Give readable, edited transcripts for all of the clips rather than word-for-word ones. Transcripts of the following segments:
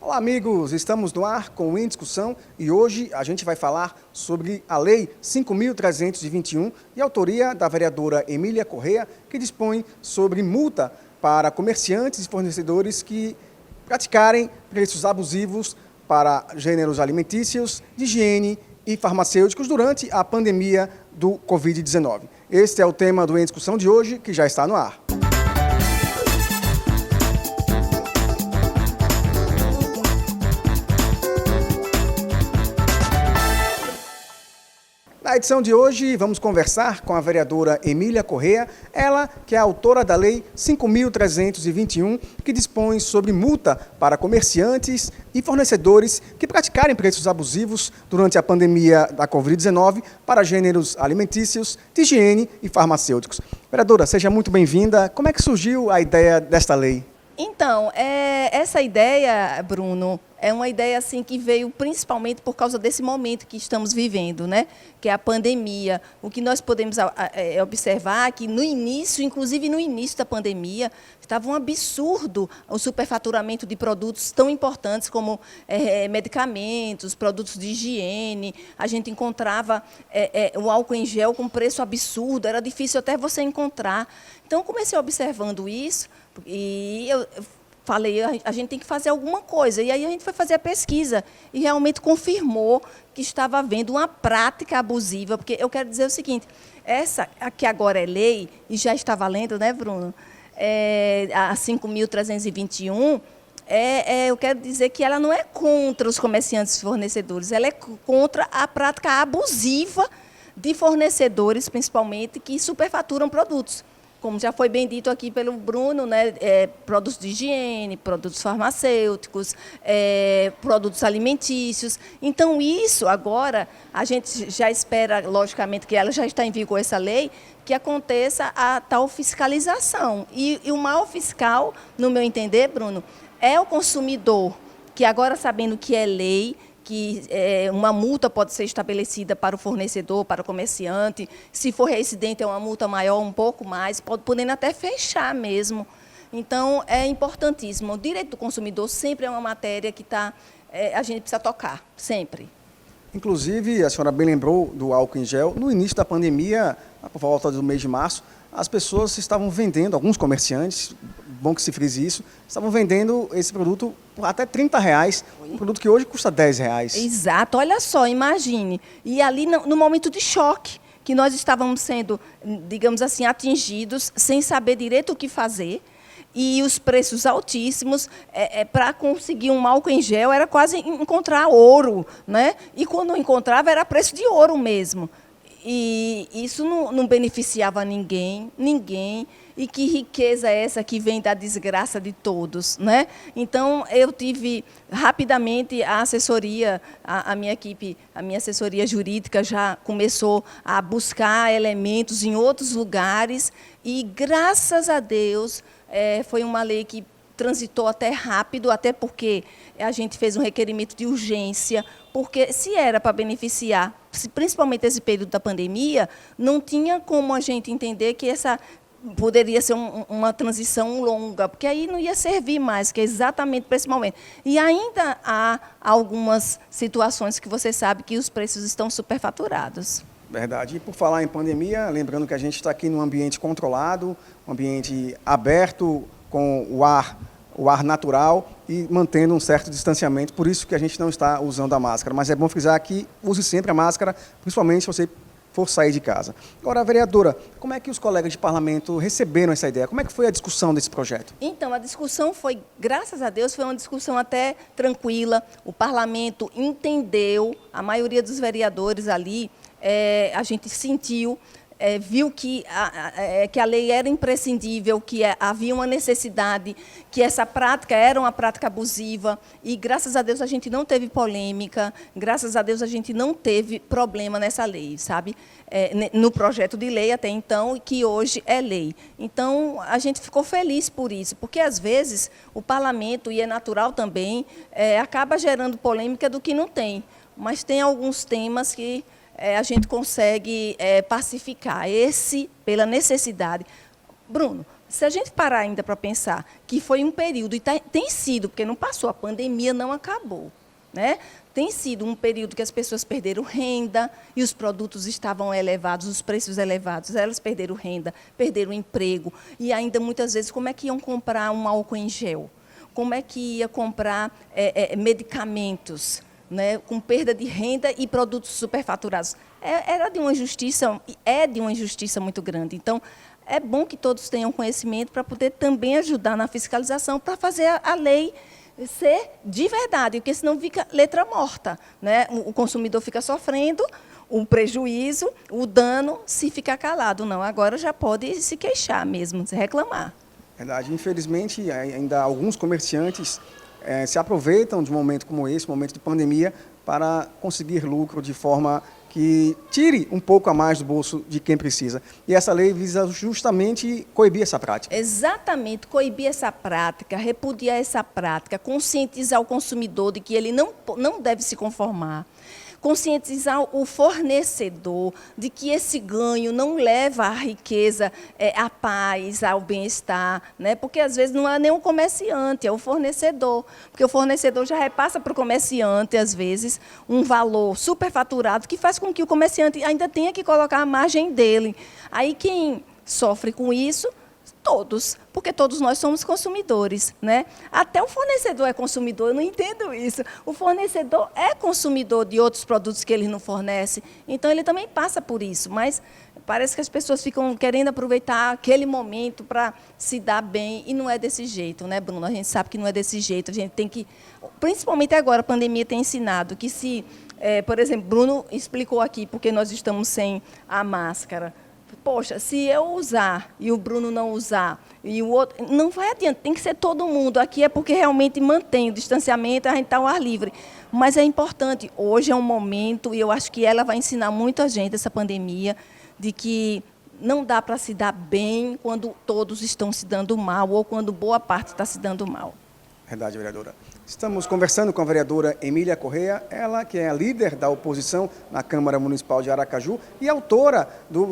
Olá, amigos! Estamos no ar com Em Discussão e hoje a gente vai falar sobre a Lei 5.321 de autoria da vereadora Emília Corrêa, que dispõe sobre multa para comerciantes e fornecedores que praticarem preços abusivos para gêneros alimentícios, de higiene e farmacêuticos durante a pandemia do Covid-19. Este é o tema do Em Discussão de hoje, que já está no ar. Na edição de hoje, vamos conversar com a vereadora Emília Corrêa, ela que é a autora da Lei 5.321, que dispõe sobre multa para comerciantes e fornecedores que praticarem preços abusivos durante a pandemia da Covid-19 para gêneros alimentícios, de higiene e farmacêuticos. Vereadora, seja muito bem-vinda. Como é que surgiu a ideia desta lei? Então, essa ideia, Bruno, é uma ideia assim que veio principalmente por causa desse momento que estamos vivendo, né? Que é a pandemia. O que nós podemos observar é que no início, inclusive no início da pandemia, estava um absurdo o superfaturamento de produtos tão importantes como medicamentos, produtos de higiene. A gente encontrava o álcool em gel com preço absurdo, era difícil até você encontrar. Então, eu comecei observando isso e eu falei, a gente tem que fazer alguma coisa. E aí a gente foi fazer a pesquisa e realmente confirmou que estava havendo uma prática abusiva. Porque eu quero dizer o seguinte, essa que agora é lei, e já está valendo, né, Bruno? A 5.321, eu quero dizer que ela não é contra os comerciantes e fornecedores, ela é contra a prática abusiva de fornecedores, principalmente, que superfaturam produtos. Como já foi bem dito aqui pelo Bruno, né, produtos de higiene, produtos farmacêuticos, produtos alimentícios. Então, isso agora, a gente já espera, logicamente, que ela já está em vigor essa lei, que aconteça a tal fiscalização. E o maior fiscal, no meu entender, Bruno, é o consumidor, que agora, sabendo que é lei, que uma multa pode ser estabelecida para o fornecedor, para o comerciante. Se for reincidente, é uma multa maior, um pouco mais, podendo até fechar mesmo. Então, é importantíssimo. O direito do consumidor sempre é uma matéria que a gente precisa tocar, sempre. Inclusive, a senhora bem lembrou do álcool em gel. No início da pandemia, por volta do mês de março, as pessoas estavam vendendo, alguns comerciantes, bom que se frise isso, estavam vendendo esse produto por até R$30, um produto que hoje custa R$10. Exato, olha só, imagine. E ali no momento de choque, que nós estávamos sendo, digamos assim, atingidos, sem saber direito o que fazer, e os preços altíssimos, para conseguir um álcool em gel era quase encontrar ouro, né? E quando encontrava era preço de ouro mesmo. E isso não beneficiava ninguém. E que riqueza é essa que vem da desgraça de todos, né? Então, eu tive rapidamente a assessoria, a minha equipe, a minha assessoria jurídica já começou a buscar elementos em outros lugares e, graças a Deus, foi uma lei que transitou até rápido, até porque a gente fez um requerimento de urgência, porque se era para beneficiar, principalmente esse período da pandemia, não tinha como a gente entender que essa poderia ser uma transição longa, porque aí não ia servir mais, que é exatamente para esse momento. E ainda há algumas situações que você sabe que os preços estão superfaturados. Verdade. E por falar em pandemia, lembrando que a gente está aqui num ambiente controlado, um ambiente aberto, com o ar natural e mantendo um certo distanciamento, por isso que a gente não está usando a máscara. Mas é bom frisar que use sempre a máscara, principalmente se você for sair de casa. Agora, vereadora, como é que os colegas de parlamento receberam essa ideia? Como é que foi a discussão desse projeto? Então, a discussão foi, graças a Deus, foi uma discussão até tranquila. O parlamento entendeu, a maioria dos vereadores ali, a gente sentiu, viu que a lei era imprescindível, que havia uma necessidade, que essa prática era uma prática abusiva, e graças a Deus a gente não teve polêmica, graças a Deus a gente não teve problema nessa lei, sabe? No projeto de lei até então, que hoje é lei. Então, a gente ficou feliz por isso, porque às vezes o parlamento, e é natural também, acaba gerando polêmica do que não tem, mas tem alguns temas que a gente consegue pacificar. Esse, pela necessidade. Bruno, Se a gente parar ainda para pensar que foi um período, e tem sido, porque não passou, a pandemia não acabou, né? Tem sido um período que as pessoas perderam renda e os produtos estavam elevados, os preços elevados, elas perderam renda, perderam emprego, e ainda muitas vezes como é que iam comprar um álcool em gel? Como é que ia comprar medicamentos, né, com perda de renda e produtos superfaturados? Era de uma injustiça, é de uma injustiça muito grande. Então, é bom que todos tenham conhecimento para poder também ajudar na fiscalização, para fazer a lei ser de verdade, porque senão fica letra morta, né? O consumidor fica sofrendo o prejuízo, o dano, se ficar calado. Não, agora já pode se queixar mesmo, se reclamar. Verdade. Infelizmente, ainda alguns comerciantes se aproveitam de um momento como esse, momento de pandemia, para conseguir lucro de forma que tire um pouco a mais do bolso de quem precisa. E essa lei visa justamente coibir essa prática. Exatamente, coibir essa prática, repudiar essa prática, conscientizar o consumidor de que ele não deve se conformar, conscientizar o fornecedor de que esse ganho não leva à riqueza, à paz, ao bem-estar, né? Porque às vezes não é nem o comerciante, é o fornecedor, porque o fornecedor já repassa para o comerciante, às vezes, um valor superfaturado que faz com que o comerciante ainda tenha que colocar a margem dele. Aí quem sofre com isso? Todos, porque todos nós somos consumidores, né? Até o fornecedor é consumidor, eu não entendo isso. O fornecedor é consumidor de outros produtos que ele não fornece, então ele também passa por isso, mas parece que as pessoas ficam querendo aproveitar aquele momento para se dar bem, e não é desse jeito, né, Bruno? A gente sabe que não é desse jeito, a gente tem que, principalmente agora, a pandemia tem ensinado que se, por exemplo, Bruno explicou aqui, porque nós estamos sem a máscara. Poxa, se eu usar e o Bruno não usar, e o outro, não vai adiante, tem que ser todo mundo. Aqui é porque realmente mantém o distanciamento, a gente está ao ar livre. Mas é importante, hoje é um momento, e eu acho que ela vai ensinar muita gente, essa pandemia, de que não dá para se dar bem quando todos estão se dando mal, ou quando boa parte está se dando mal. Verdade, vereadora. Estamos conversando com a vereadora Emília Correia, ela que é a líder da oposição na Câmara Municipal de Aracaju e autora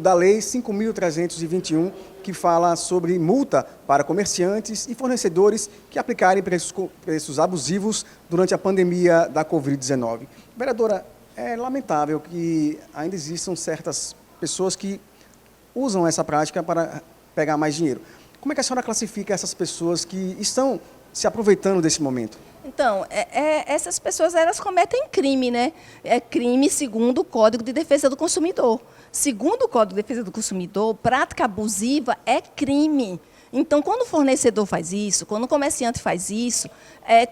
da Lei 5.321, que fala sobre multa para comerciantes e fornecedores que aplicarem preços abusivos durante a pandemia da Covid-19. Vereadora, é lamentável que ainda existam certas pessoas que usam essa prática para pegar mais dinheiro. Como é que a senhora classifica essas pessoas que estão se aproveitando desse momento? Então, essas pessoas, elas cometem crime, né? É crime segundo o Código de Defesa do Consumidor. Segundo o Código de Defesa do Consumidor, prática abusiva é crime. Então, quando o fornecedor faz isso, quando o comerciante faz isso,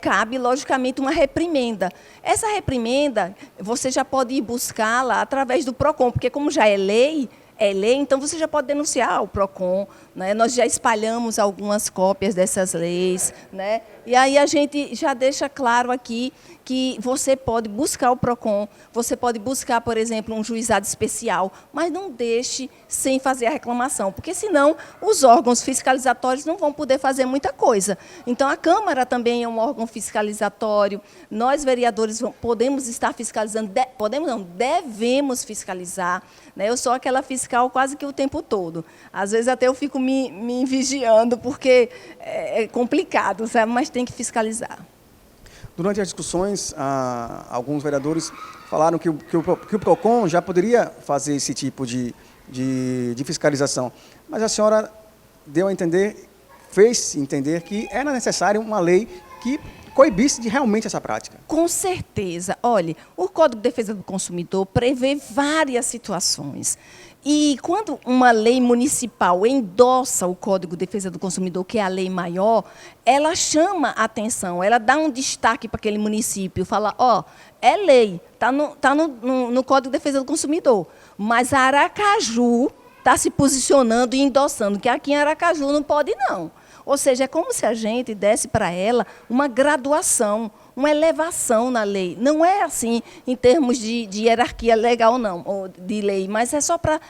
cabe, logicamente, uma reprimenda. Essa reprimenda, você já pode ir buscá-la através do PROCON, porque como já é lei, então você já pode denunciar o PROCON, né? Nós já espalhamos algumas cópias dessas leis, né? E aí a gente já deixa claro aqui que você pode buscar o PROCON, você pode buscar, por exemplo, um juizado especial, mas não deixe sem fazer a reclamação, porque senão os órgãos fiscalizatórios não vão poder fazer muita coisa. Então a Câmara também é um órgão fiscalizatório, nós vereadores podemos estar fiscalizando, devemos fiscalizar, né? Eu sou aquela fiscal quase que o tempo todo. Às vezes até eu fico me vigiando, porque é complicado, sabe? Mas tem que fiscalizar. Durante as discussões, alguns vereadores falaram que o PROCON já poderia fazer esse tipo de fiscalização, mas a senhora deu a entender, fez entender que era necessária uma lei que coibisse de realmente essa prática. Com certeza. Olha, o Código de Defesa do Consumidor prevê várias situações. E quando uma lei municipal endossa o Código de Defesa do Consumidor, que é a lei maior, ela chama a atenção, ela dá um destaque para aquele município, fala, é lei, está no Código de Defesa do Consumidor, mas Aracaju está se posicionando e endossando, que aqui em Aracaju não pode não. Ou seja, é como se a gente desse para ela uma graduação, uma elevação na lei. Não é assim em termos de hierarquia legal, não, ou de lei, mas é só para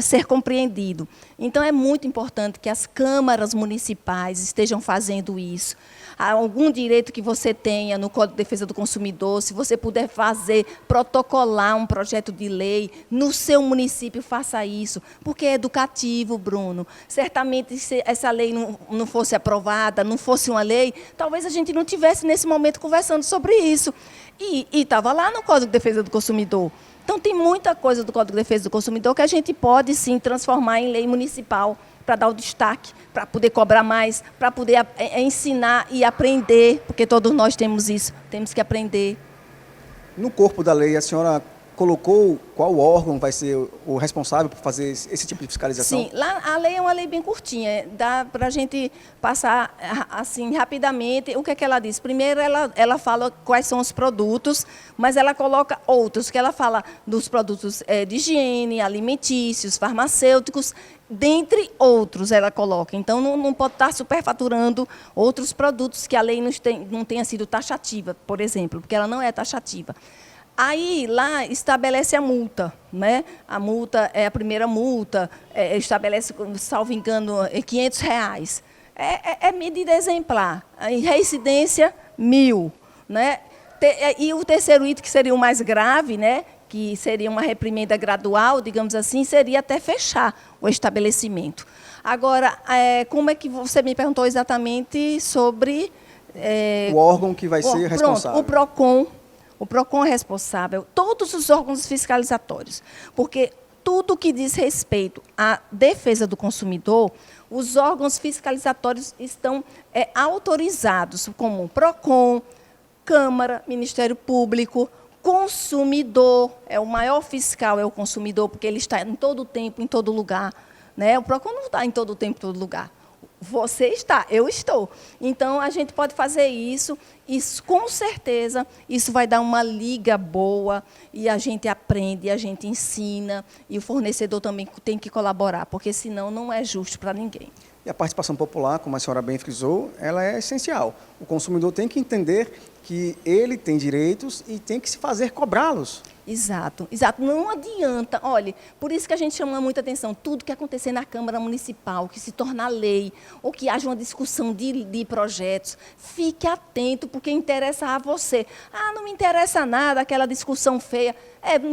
ser compreendido. Então, é muito importante que as câmaras municipais estejam fazendo isso. algum direito que você tenha no Código de Defesa do Consumidor, se você puder fazer, protocolar um projeto de lei no seu município, faça isso, porque é educativo, Bruno. Certamente, se essa lei não fosse aprovada, não fosse uma lei, talvez a gente não tivesse nesse momento conversando sobre isso. E estava lá no Código de Defesa do Consumidor. Então, tem muita coisa do Código de Defesa do Consumidor que a gente pode, sim, transformar em lei municipal para dar o destaque, para poder cobrar mais, para poder ensinar e aprender, porque todos nós temos isso, temos que aprender. No corpo da lei, a senhora colocou qual órgão vai ser o responsável por fazer esse tipo de fiscalização? Sim, lá a lei é uma lei bem curtinha, dá para a gente passar assim rapidamente. O que é que ela diz? Primeiro, ela fala quais são os produtos, mas ela coloca outros, que ela fala dos produtos de higiene, alimentícios, farmacêuticos, dentre outros ela coloca. Então, não pode estar superfaturando outros produtos que a lei não tenha sido taxativa, por exemplo, porque ela não é taxativa. Aí, lá, estabelece a multa, né? A multa é a primeira multa, estabelece, salvo engano, R$500. É medida exemplar. Em reincidência, 1.000. Né? E o terceiro item, que seria o mais grave, né? Que seria uma reprimenda gradual, digamos assim, seria até fechar o estabelecimento. Agora, como é que você me perguntou exatamente sobre... o órgão que vai ser responsável. Pronto, o PROCON é responsável, todos os órgãos fiscalizatórios, porque tudo que diz respeito à defesa do consumidor, os órgãos fiscalizatórios estão autorizados, como o PROCON, Câmara, Ministério Público, consumidor, o maior fiscal é o consumidor, porque ele está em todo o tempo, em todo lugar. Né? O PROCON não está em todo o tempo, em todo lugar. Você está, eu estou. Então, a gente pode fazer isso, e com certeza isso vai dar uma liga boa, e a gente aprende, a gente ensina, e o fornecedor também tem que colaborar, porque senão não é justo para ninguém. E a participação popular, como a senhora bem frisou, ela é essencial. O consumidor tem que entender que ele tem direitos e tem que se fazer cobrá-los. Exato, exato. Não adianta, olha, por isso que a gente chama muita atenção, tudo que acontecer na Câmara Municipal, que se tornar lei, ou que haja uma discussão de projetos, fique atento, porque interessa a você. Ah, não me interessa nada, aquela discussão feia.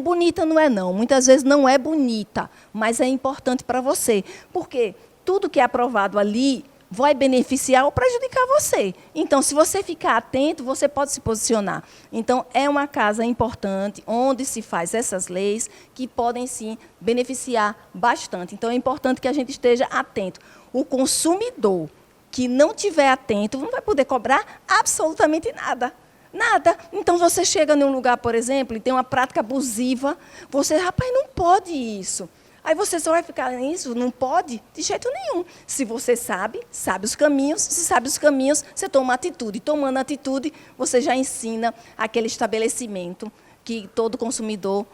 Bonita não é não, muitas vezes não é bonita, mas é importante para você, porque tudo que é aprovado ali vai beneficiar ou prejudicar você. Então, se você ficar atento, você pode se posicionar. Então, é uma casa importante, onde se faz essas leis, que podem, sim, beneficiar bastante. Então, é importante que a gente esteja atento. O consumidor que não estiver atento não vai poder cobrar absolutamente nada. Nada. Então, você chega em um lugar, por exemplo, e tem uma prática abusiva, você, rapaz, não pode isso. Aí você só vai ficar nisso? Não pode? De jeito nenhum. Se você sabe os caminhos. Se sabe os caminhos, você toma atitude. Tomando atitude, você já ensina aquele estabelecimento que todo consumidor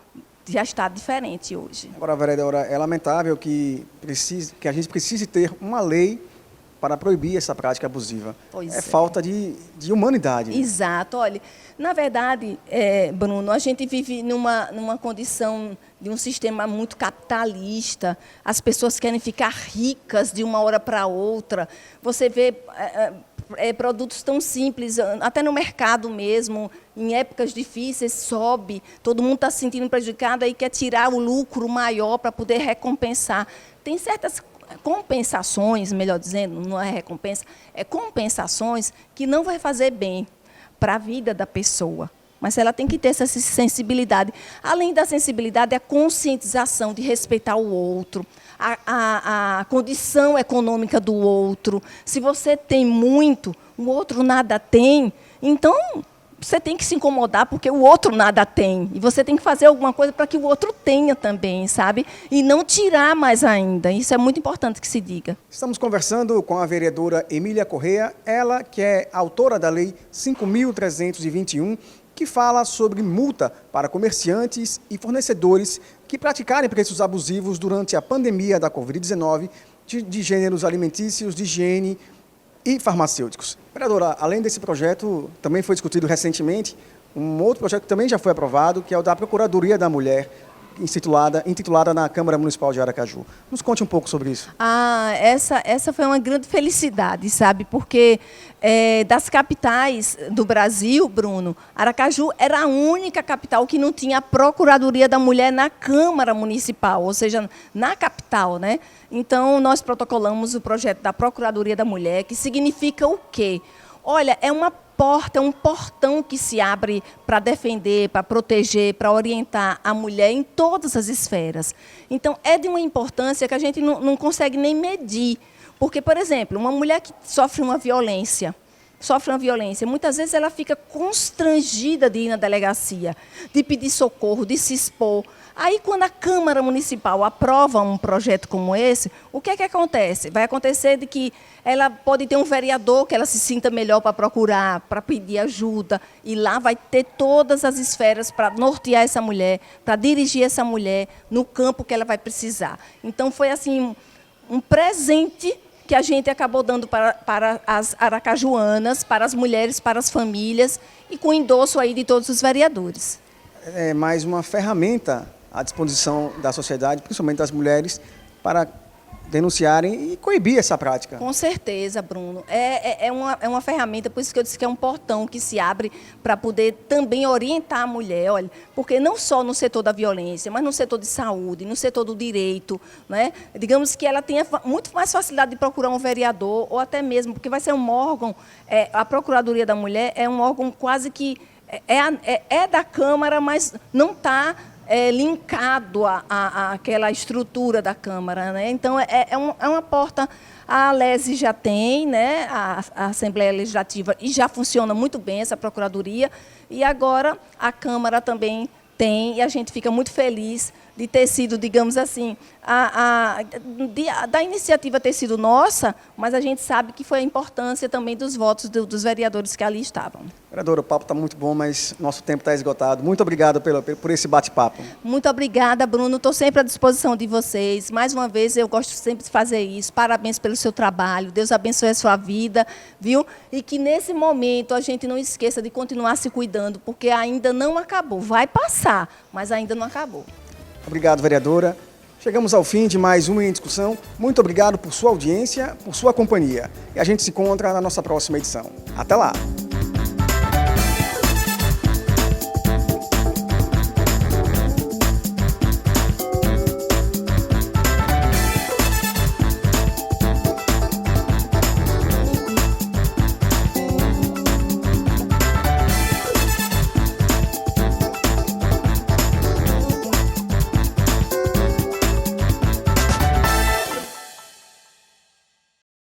já está diferente hoje. Agora, vereadora, é lamentável que a gente precise ter uma lei para proibir essa prática abusiva. É falta de humanidade. Né? Exato. Olha, na verdade, Bruno, a gente vive numa condição de um sistema muito capitalista. As pessoas querem ficar ricas de uma hora para outra. Você vê produtos tão simples, até no mercado mesmo, em épocas difíceis, sobe, todo mundo está se sentindo prejudicado e quer tirar o lucro maior para poder recompensar. Tem certas compensações, melhor dizendo, não é recompensa, é compensações que não vai fazer bem para a vida da pessoa. Mas ela tem que ter essa sensibilidade. Além da sensibilidade, a conscientização de respeitar o outro, a condição econômica do outro. Se você tem muito, o outro nada tem, então você tem que se incomodar porque o outro nada tem. E você tem que fazer alguma coisa para que o outro tenha também, sabe? E não tirar mais ainda. Isso é muito importante que se diga. Estamos conversando com a vereadora Emília Correa, ela que é autora da Lei 5.321, que fala sobre multa para comerciantes e fornecedores que praticarem preços abusivos durante a pandemia da Covid-19 de gêneros alimentícios, de higiene e farmacêuticos. Vereadora, além desse projeto, também foi discutido recentemente um outro projeto que também já foi aprovado, que é o da Procuradoria da Mulher, intitulada na Câmara Municipal de Aracaju. Nos conte um pouco sobre isso. Essa foi uma grande felicidade, sabe? Porque das capitais do Brasil, Bruno, Aracaju era a única capital que não tinha a Procuradoria da Mulher na Câmara Municipal, ou seja, na capital, né? Então, nós protocolamos o projeto da Procuradoria da Mulher, que significa o quê? Olha, é uma porta, um portão que se abre para defender, para proteger, para orientar a mulher em todas as esferas. Então, é de uma importância que a gente não consegue nem medir. Porque, por exemplo, uma mulher que sofre uma violência, muitas vezes ela fica constrangida de ir na delegacia, de pedir socorro, de se expor. Aí, quando a Câmara Municipal aprova um projeto como esse, o que é que acontece? Vai acontecer de que ela pode ter um vereador que ela se sinta melhor para procurar, para pedir ajuda, e lá vai ter todas as esferas para nortear essa mulher, para dirigir essa mulher no campo que ela vai precisar. Então, foi assim um presente que a gente acabou dando para as aracajuanas, para as mulheres, para as famílias, e com o endosso aí de todos os vereadores. É mais uma ferramenta à disposição da sociedade, principalmente das mulheres, para denunciarem e coibir essa prática. Com certeza, Bruno. É uma ferramenta, por isso que eu disse que é um portão que se abre para poder também orientar a mulher, olha, porque não só no setor da violência, mas no setor de saúde, no setor do direito, né? Digamos que ela tenha muito mais facilidade de procurar um vereador, ou até mesmo, porque vai ser um órgão, a Procuradoria da Mulher é um órgão quase que é da Câmara, mas não está linkado àquela estrutura da Câmara, né? Então, é uma porta. A ALESE já tem, né? A Assembleia Legislativa, e já funciona muito bem essa Procuradoria, e agora a Câmara também tem, e a gente fica muito feliz de ter sido, digamos assim, da iniciativa ter sido nossa, mas a gente sabe que foi a importância também dos votos dos vereadores que ali estavam. Vereadora, o papo está muito bom, mas nosso tempo está esgotado. Muito obrigado por esse bate-papo. Muito obrigada, Bruno. Estou sempre à disposição de vocês. Mais uma vez, eu gosto sempre de fazer isso. Parabéns pelo seu trabalho. Deus abençoe a sua vida, viu? E que nesse momento a gente não esqueça de continuar se cuidando, porque ainda não acabou. Vai passar, mas ainda não acabou. Obrigado, vereadora. Chegamos ao fim de mais uma Em Discussão. Muito obrigado por sua audiência, por sua companhia. E a gente se encontra na nossa próxima edição. Até lá!